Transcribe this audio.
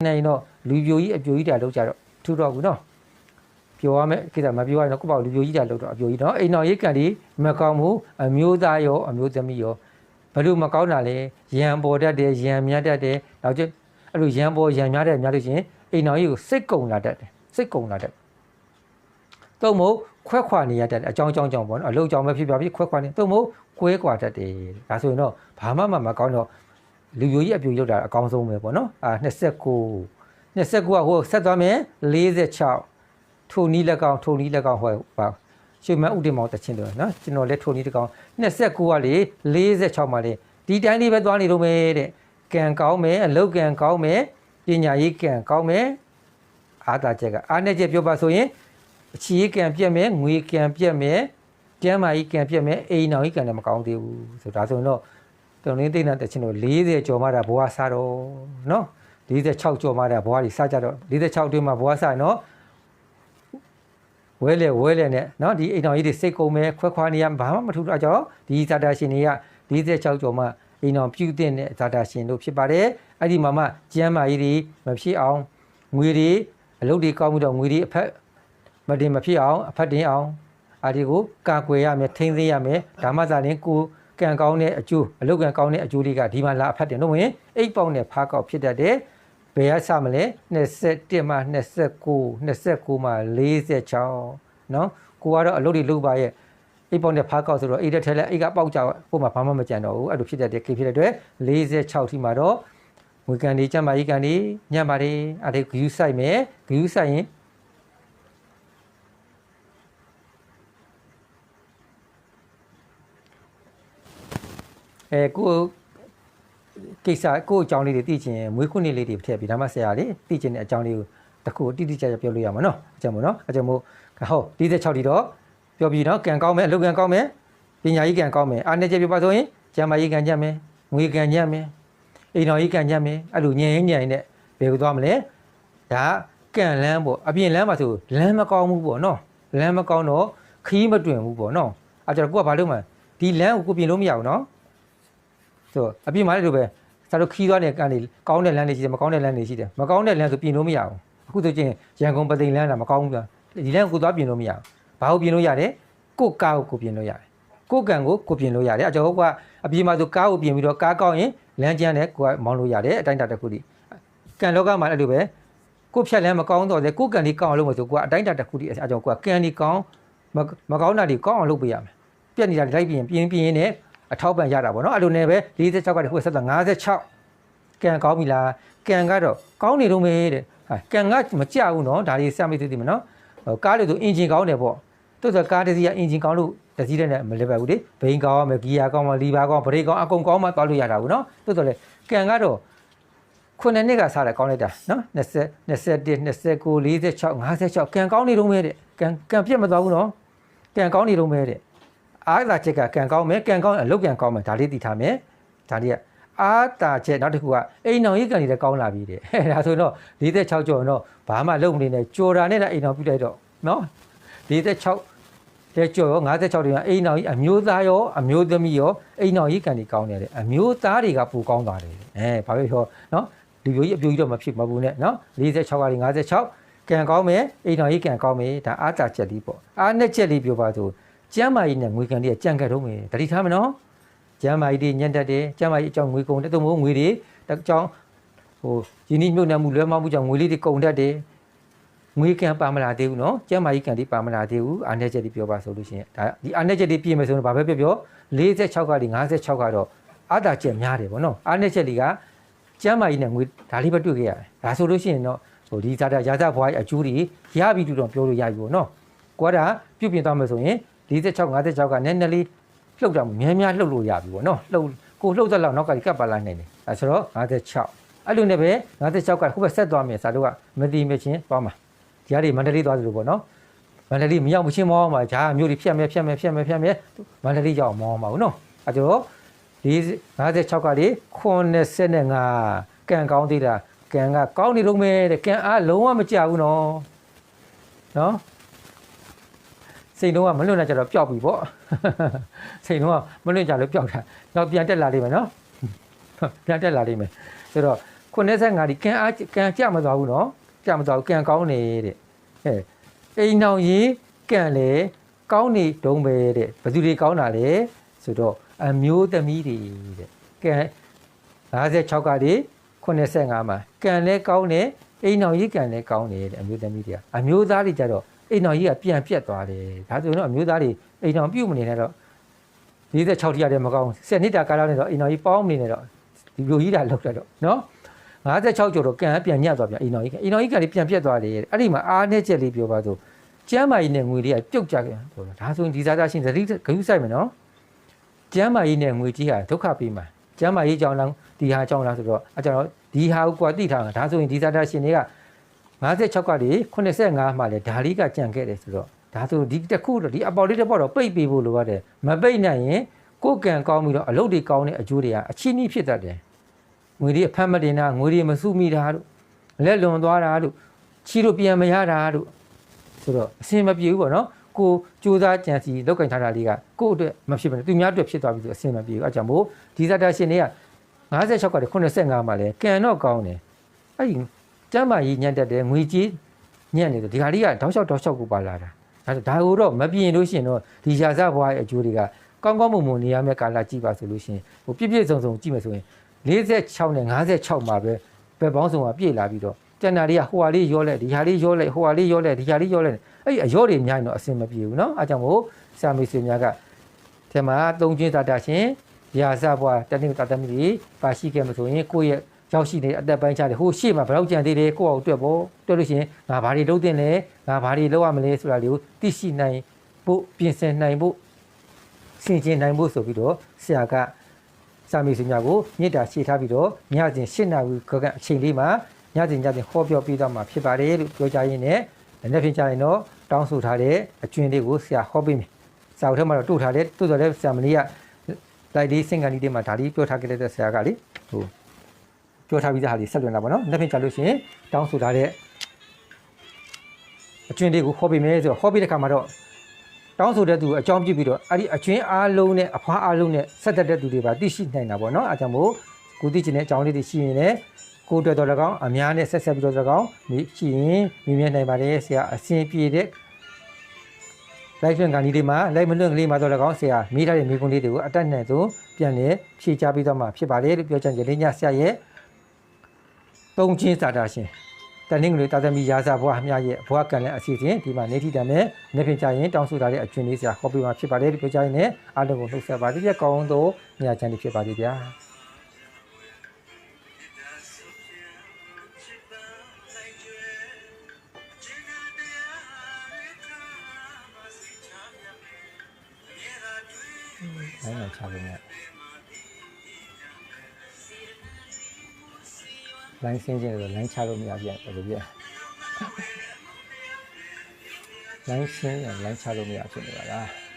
နေတော့လူပြိုကြီးအပြိုကြီးတာလောက်ကြတော့ထူတော့ဘူးနော်ပြောရမယ်ကိစ္စမပြောရရင်တော့ကိုပေါ့လူပြိုကြီးတာလောက်တော့အပြိုကြီးနော်အိမ်တော်ရေးကန်ဒီမကောင်းမှုအမျိုးသားရောအမျိုးသမီးရောဘယ်လိုမကောင်းတာလဲရံပေါ်တတ်တယ်ရံမြတ်တတ်တယ်နောက်ကျအဲ့လိုရံပေါ်ရံများတဲ့များလို့ရှိရင်အိမ်တော်ကြီးကိုစိတ်ကုံလာတတ်တယ်စိတ်ကုံလာတတ်တော့မို့ခွဲခွာနေရတဲ့အကြောင်းကြောင့်ပေါ့နော်အလုပ်ကြောင့်ပဲဖြစ်ဖြစ်ခွဲခွာနေတော့မို့ကွဲကွာတတ်တယ်ဒါဆိုရင်တော့ဘာမှမကောင်းတော့လူပြိုကြီးအပြိုရောက်တာအကောင်းဆုံးပဲပေါ့နော်29ကဟိုဆက်သွားမယ်46ထိုနီးလက်ကောင်ဟိုပါရွှေမန်းဥတင်မောင်တချင်းတယ်နော်ကျွန်တော်လည်းထိုနီးတကောင်29ကလေ46မှာလေဒီတိုင်းလေးပဲသွားနေတော့မယ်တဲ့ကံကောင်းမယ်အလုတ်ကံကောင်းမယ်ပညာရေးကံကောင်းမယ်အာသာချက်ကအားနဲ့ချက်ပြောပါဆိုရင်အချီးကံပြက်မယ်ငွေကံပြက်မယ်ကျမ်းမာရေးကံပြက်မယ်အိမ်တော်ကြီးကံလည်းမကောင်းသေးဘူးဆိုဒါဆိုရင်တော့တော်လင်းသိတဲ့တချင်းတို့40ကျော်မှတာဘဝစားတော့နော်46ကျော်မှတာဘဝကြီးစားကြတော့46အတွင်းမှာဘဝစားနော်ဝဲလေနဲ့နော်ဒီအိမ်တော်ကြီးတွေစိတ်ကုန်မဲ့ခွဲခွာနေရဘာမှမထူတော့ကြောင့်ဒီဇာတာရှင်တွေက46ကျော်မှအိမ်တော်ပြုတဲ့ဇာတာရှင်တို့ဖြစ်ပါတယ်အဲ့ဒီမှာမှကျမ်းမာရေးတွေမဖြစ်အောင်ငွေတွေအလုပ်တွေကောင်းပြီးတော့ငွေတွေအဖက်မတင်မဖြစ်အောင်အဖက်တင်အောင်အားဒီကိုကာကွယ်ရမယ်ထိန်းသိမ်းရမယ်ဒါမှသာလျှင်ကိုကံကောင်းတဲ့အကျိုးအလုပ်ကံကောင်းတဲ့အကျိုးတွေကဒီမှာလာအဖက်တင်လို့ဝင်အိတ်ပေါက်နဲ့ဖားကောက်ဖြစ်တတ်တယ်ဘယ်ရစမလဲ21မှ29မှ46နော်ကိုကတော့အလုပ်တွေလုပ်ပါရဲ့အိတ်ပေါက်နဲ့ဖားကောက်ဆိုတော့အိတ်တဲ့ထဲလဲအိတ်ကပေါက်ကြကိုမှဘာမှမကြံတော့ဘူးအဲ့လိုဖြစ်တတ်တယ်ကိဖြစ်တဲ့အတွက်46ထိမှာတော့ငွေကန်ဒီကျမ်းမာရေးကန်ဒီညံ့ပါတယ်အဲ့ဒီဂယူးဆိုင်မယ်ဂယူးဆိုင်ရင်ကိုကိစ္စကိုအကြောင်းလေးတွေသိချင်မွေးခုနှစ်လေးတွေထည့်ပြီးဒါမှဆရာလေးသိချင်တဲ့အကြောင်းလေးကိုတခုတိတိကျကျပြောလို့ရမှာနော်အကြောင်းမို့နော်အကြောင်းမို့ဟုတ်46ဒီတော့ပြောပြီးနော်ကံကောင်းမယ်အလုပ်ကံကောင်းမယ်ပညာရေးကံကောင်းမယ်အားနဲ့ချက်ပြပါဆိုရင်ကျမ်းမာရေးကံညံ့မယ်ငွေကံညံ့မယ်အိမ်တော်ရေးကံညံ့မယ်အဲ့လိုညင်နဲ့ဘယ်ကိုသွားမလဲဒါကံလန်းပေါ့အပြင်လန်းမှာဆိုလမ်းမကောင်းဘူးပေါ့နော်လမ်းမကောင်းတော့ခီးမတွင်ဘူးပေါ့နော်အဲ့ကျတော့ကိုကဘာလုပ်မှာဒီလမ်းကိုပြင်လို့မရဘူးနော်ဆိုအပြင်မှာလည်းလိုပဲစာတို့ခီးသွားတဲ့ကန်တွေကောင်းတဲ့လမ်းတွေရှိတယ်မကောင်းတဲ့လမ်းတွေရှိတယ်မကောင်းတဲ့လမ်းဆိုပြင်လို့မရဘူးအခုဆိုချင်းရန်ကုန်ပသိမ်လမ်းတာမကောင်းဘူးဒီလမ်းကိုသွားပြင်လို့မရဘူးဘာလို့ပြင်လို့ရလဲကိုကားကိုပြင်လို့ရတယ်ကိုကံကိုပြင်လို့ရတယ်အကြောင်းကအပြင်မှာဆိုကားကိုပြင်ပြီးတော့ကားကောင်းရင်လမ်းကျန်းနဲ့ကိုကမောင်းလို့ရတယ်အတိုင်းတာတစ်ခုတည်းကံလောကမှာအဲ့လိုပဲကိုဖြတ်လမ်းမကောင်းတော့လေကိုကံဒီကောင်းအောင်လုပ်မှဆိုကိုကအတိုင်းတာတစ်ခုတည်းအကြောင်းကိုကံဒီကောင်းမကောင်းတာဒီကောင်းအောင်လုပ်ပေးရမယ်ပြက်နေတာလိုက်ပြင်ရင်နဲ့အထောက်ပံ့ရတာပေါ့နော်အဲ့လိုနဲ့ပဲ46ကနေဟိုဆက်တော့56ကံကောင်းပြီလားကံကတော့ကောင်းနေတော့မေးတဲ့ကံကမကြဘူးနော်ဒါလေးစမ်းမိသိမနော်ကားလို့ဆိုအင်ဂျင်ကောင်းတယ်ပေါ့သူဆိုကားတစ်စီးကအင်ဂျင်ကောင်းလို့တစ်စီးနဲ့မလဲပဲဘူးလေဘိန်းကောင်းမယ်ဂီယာကောင်းမယ်လီဘာကောင်းဘရိတ်ကောင်းအကုန်ကောင်းမှသွားလို့ရတာဘူးနော်သူဆိုလေကံကတော့ခုနှစ်နှစ်ကစားတယ်ကောင်းလိုက်တာနော်20 21 29 46 56ကံကောင်းနေတော့မေးတဲ့ကံပြတ်မသွားဘူးနော်ကံကောင်းနေတော့မေးတဲ့အားသာချက်ကကံကောင်းမယ်ကံကောင်းအလုပ်ကံကောင်းမယ်ဒါလေးသိထားမယ်ဒါလေးကအားသာချက်နောက်တစ်ခုကအိမ်တော်ရေးကံတွေလည်းကောင်းလာပြီတဲ့ဒါဆိုတော့46ကျော်တော့ဘာမှလုပ်မနေနဲ့ကြော်တာနဲ့လည်းအိမ်တော်ပြုတ်လိုက်တော့နော်46တဲ့ကျော်ရော56တွေကအိမ်တော်ကြီးအမျိုးသားရောအမျိုးသမီးရောအိမ်တော်ရေးကံတွေကောင်းတယ်တဲ့အမျိုးသားတွေကပိုကောင်းသွားတယ်ဘာဖြစ်လို့နော်လူမျိုးကြီးအပြိုကြီးတော့မဖြစ်မဘူးနဲ့နော်46ကနေ56ကံကောင်းမယ်အိမ်တော်ရေးကံကောင်းမယ်ဒါအားသာချက်လေးပေါ့အားနဲ့ချက်လေးပြောပါဆိုကျမ်းမာရေးနဲ့ငွေကံတွေကကြံခဲ့တော့မယ်တတိထားမနော်ကျမ်းမာရေးတွေညံ့တတ်တယ်ကျမ်းမာရေးအကြောင်းငွေကုန်တဲ့သူမို့ငွေတွေအကြောင်းဟိုယင်းနှမြုပ်နှံမှုလွဲမှားမှုကြောင့်ငွေလေးတွေကုန်တတ်တယ်ငွေကံပါမလာသေးဘူးနော်ကျမ်းမာရေးကံတွေပါမလာသေးဘူးအားနဲ့ချက်တွေပြောပါဆိုလို့ရှိရင်ဒါဒီအားနဲ့ချက်တွေပြင်မယ်ဆိုရင်ဘာပဲပြော46ကနေ56ကတော့အားသာချက်များတယ်ဗောနော်အားနဲ့ချက်တွေကကျမ်းမာရေးနဲ့ငွေဒါလေးပဲတွေ့ခဲ့ရတယ်ဒါဆိုလို့ရှိရင်တော့ဟိုဒီဇာတာရာဇဘွားရဲ့အကျိုးတွေရပြီတူတော့ပြောလို့ရပြီဗောနော်ကိုကပြုတ်ပြင်သွားမယ်ဆိုရင်46 56ကနည်းနည်းလေးလှုပ်တာများလှုပ်လို့ရပြီပေါ့နော်ကိုလှုပ်တဲ့လောက်နောက်ကကပ်ပါလိုက်နိုင်တယ်အဲဆိုတော့56အဲ့လိုနဲ့ပဲ56ကခုပဲဆက်သွားမယ်စာတို့ကမတိမချင်းသွားမှာဒီဟာတွေမန္တလေးသွားသလိုပေါ့နော်မန္တလေးမရောက်မချင်းမောင်းမှာဂျားမျိုးတွေဖြတ်မယ်မန္တလေးရောက်မောင်းမှာဘူးနော်အဲဆိုတော့ဒီ56ကလေ85ကံကောင်းသေးတာကံကကောင်းနေတော့မယ်တဲ့ကံအားလုံးဝမကြဘူးနော်စိတ်တော့မလွတ်နိုင်ကြတော့ပျောက်ပြီပေါ့စိတ်တော့မလွတ်ကြလို့ပျောက်တာတော့ပြန်တက်လာလိမ့်မယ်နော်ပြန်တက်လာလိမ့်မယ်ဆိုတော့ 85ဒီကန်ကြမသွားဘူးနော်ကြမသွားဘူးကန်ကောင်းနေတဲ့အိမ်နောင်ကြီးကန်လေကောင်းနေတုံးပဲတဲ့ဘယ်သူတွေကောင်းတာလဲဆိုတော့အမျိုးသမီးတွေတဲ့ကန်56ကဒီ85မှာကန်လဲကောင်းတယ်အိမ်နောင်ကြီးကန်လဲကောင်းတယ်တဲ့အမျိုးသမီးတွေကအမျိုးသားတွေကြတော့အိမ်နောင်ကြီးကပြန်ပြတ်သွားတယ်ဒါဆိုရင်တော့အမျိုးသားတွေအိမ်နောင်ပြုတ်မနေနဲ့တော့46တိရတဲ့မကောင်း10နှစ်တာကာလနဲ့တော့အိမ်တော်ကြီးပေါင်းနေနေတော့ဒီလိုကြီးတာလောက်တော့နော်56ကျော်တော့ကန်ပြန်ညက်သွားပြန်အိမ်တော်ကြီးကလည်းပြန်ပြတ်သွားတယ်အဲ့ဒီမှာအားနဲ့ချက်လေးပြောပါဆိုကျမ်းမာကြီးနဲ့ငွေလေးကပြုတ်ကြပြန်ဆိုတော့ဒါဆိုရင်ဒီစားသားရှင်သတိဂရုစိုက်မယ်နော်ကျမ်းမာကြီးနဲ့ငွေကြီးဟာဒုက္ခပေးမှာကျမ်းမာကြီးကြောင့်လားဒီဟာကြောင့်လားဆိုတော့အကျွန်တော်ဒီဟာကိုကွာသိထားတာဒါဆိုရင်ဒီစားသားရှင်တွေက56ကလေး85မှလည်းဓာလီကကြံခဲ့တယ်ဆိုတော့ဒါဆိုဒီတစ်ခုတော့ဒီအပေါ်လေးတစ်ပေါ်တော့ပိတ်ပေးဖို့လိုရတယ်မပိတ်နိုင်ရင်ကိုယ်ကံကောင်းပြီးတော့အလုပ်တွေကောင်းတဲ့အကျိုးတွေကအချင်းကြီးဖြစ်တတ်တယ်ငွေတွေအဖတ်မတင်တာငွေတွေမစုမိတာတို့လက်လွန်သွားတာတို့ချီတို့ပြန်မရတာတို့ဆိုတော့အစင်မပြေဘူးပေါ့နော်ကိုစူးစမ်းကြံစီလောက်ကင်ထားတာလေးကကိုယ့်အတွက်မဖြစ်ဘူးသူများအတွက်ဖြစ်သွားပြီဆိုအစင်မပြေဘူးအဲကြောင့်မို့ဒီဇာတာရှင်တွေက56ကတည်း85မှာလဲကံတော့ကောင်းတယ်အဲ့ဒီကျမ်းမာရေးညံ့တက်တယ်ငွေကြီးညံ့နေတယ်ဒီဟာလေးကတောက်လျှောက်ကိုပါလာတာဒါကိုတော့မပြင်လို့ရှိရင်တော့ဒီရာဇဘွားရဲ့အကျိုးတွေကကောင်းကောင်းမွန်မွန်နေရမယ့်ကာလကြည့်ပါဆိုလို့ရှိရင်ဟိုပြည့်ပြည့်စုံစုံကြည့်မယ်ဆိုရင်46နဲ့56မှာပဲဘယ်ပေါင်းစုံကပြည့်လာပြီးတော့ကျန်တာတွေကဟိုဟာလေးရောလဲဒီဟာလေးရောလဲဟိုဟာလေးရောလဲဒီဟာလေးရောလဲအဲ့ဒီအရောတွေအများကြီးတော့အဆင်မပြေဘူးเนาะအားကြောင့်မို့စာမေဆွေများကထဲမှာသုံးချင်းတာတာရှင်ရာဇဘွားတနည်းတာသမီးတွေပါရှိခဲ့မှာဆိုရင်ကိုယ့်ရဲ့ရောက်ရှိနေအသက်ပိုင်းခြားတယ်ဟိုရှေ့မှာဘယ်တော့ကြံသေးတယ်ကိုယ့်အောင်တွက်ဖို့တွက်လို့ရှိရင်ငါဘာတွေလုပ်တင်လဲငါဘာတွေလုပ်ရမလဲဆိုတာလေးကိုသိရှိနိုင်ဖို့ပြင်ဆင်နိုင်ဖို့ဆင်ခြင်နိုင်ဖို့ဆိုပြီးတော့ဆရာကစာမေးစများကိုမြစ်တာရှေ့ထားပြီးတော့ညစဉ်၈နာရီခန့်အချိန်လေးမှာညစဉ်ဟောပြောပြတော့မှာဖြစ်ပါတယ်လို့ပြောကြရင်းနဲ့လက်ဖြစ်ကြရင်တော့တောင်းဆိုထားတဲ့အကျွင်းလေးကိုဆရာဟောပေးမယ်စာအုပ်ထဲမှာတော့တို့ထားတယ်တိုးတော်လည်းဆရာမလေးကလိုက်လေးစင်ကန်ဒီတွေမှာဒါလေးပြောထားခဲ့တဲ့ဆရာကလေဟိုပြောထားပြီးသားဟာလေးဆက်လွင်လာပါတော့လက်ဖြစ်ကြလို့ရှိရင်တောင်းဆိုထားတဲ့အကျွင်းလေးကိုဟောပေးမယ်ဆိုတော့ဟောပေးတဲ့ခါမှာတော့တောင်းဆိုတဲ့သူအကြောင်းပြုပြီးတော့အဲ့ဒီအကျွင်းအားလုံးနဲ့အဖွားအားလုံးနဲ့ဆက်သက်တဲ့သူတွေပါသိရှိနိုင်တာပေါ့နော်အဲကြောင့်မို့ကိုသိချင်တဲ့အကြောင်းလေးတွေရှိရင်လည်းကိုတွေ့တော်၎င်းအများနဲ့ဆက်ပြီးတော့၎င်းရှိရင်မြင်မြင်နိုင်ပါတယ်ဆရာအစဉ်ပြေတဲ့လိုက်လွှင့်ကန်ဒီတွေမှာလိုက်မလွှင့်ကလေးမှာတော့၎င်းဆရာမိထားတဲ့မိကွန်းလေးတွေကိုအတက်နဲ့ဆိုပြန်လေဖြည့်ချပြီးတော့မှဖြစ်ပါတယ်လို့ပြောချင်ကြလေးညဆရာရဲ့သုံးချင်းစာတာရှင်တနင်္ဂနွေတာသမီရာဇဘွားအမြရဲ့ဘွားကံလည်းအစီအစဉ်ဒီမှာနေထီတံနဲ့နေပြင်ချရင်တောင်းဆိုထားတဲ့အကျွန်းလေးဆရာဟောပြမှာဖြစ်ပါတယ်လို့ပြောကြရင်လည်းအားလုံးကိုနှုတ်ဆက်ပါသည်ပြကောင်းသောညချမ်းလေးဖြစ်ပါသည်ဗျာနိုင်ချလို့မြတ်လိုင်းစင်းကျင်တော့လိုင်းချလို့မရပြန်ဘယ်လိုပြလိုင်းစင်းရလိုင်းချလို့မရဖြစ်နေပါလား